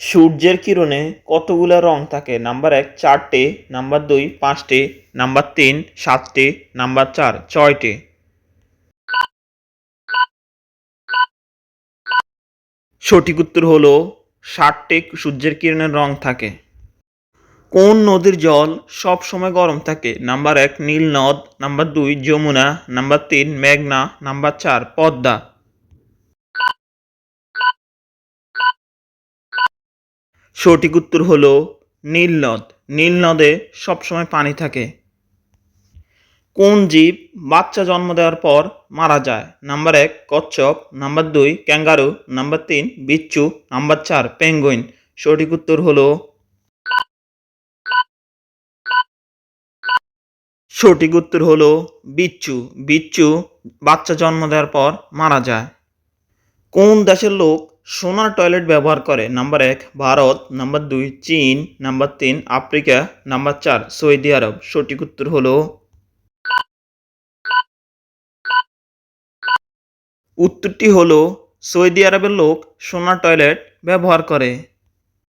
সূর্যের কিরণে কতগুলা রং থাকে? নাম্বার ১ ৪টে, নাম্বার ২ ৫টে, নাম্বার ৩ ৭টে, নাম্বার ৪ ৬টে। সঠিক উত্তর হলো ৬০টে সূর্যের কিরণের রং থাকে। কোন নদীর জল সব সময় গরম থাকে? নাম্বার ১ নীল নদ, নাম্বার ২ যমুনা, নাম্বার ৩ মেঘনা, নাম্বার ৪ পদ্মা। সঠিক উত্তর হলো নীল নদ। নীল নদে সবসময় পানি থাকে। কোন জীব বাচ্চা জন্ম দেওয়ার পর মারা যায়? নাম্বার ১ কচ্ছপ, নাম্বার ২ ক্যাঙ্গারু, নাম্বার ৩ বিচ্ছু, নাম্বার ৪ পেঙ্গুইন। সঠিক উত্তর হলো বিচ্ছু। বিচ্ছু বাচ্চা জন্ম দেওয়ার পর মারা যায়। কোন দেশের লোক সোনার টয়লেট ব্যবহার করে? নাম্বার ১ ভারত, নাম্বার ২ চীন, নাম্বার ৩ আফ্রিকা, নাম্বার ৪ সৌদি আরব। সঠিক উত্তর হলো উত্তরটি হলো সৌদি আরবের লোক সোনার টয়লেট ব্যবহার করে।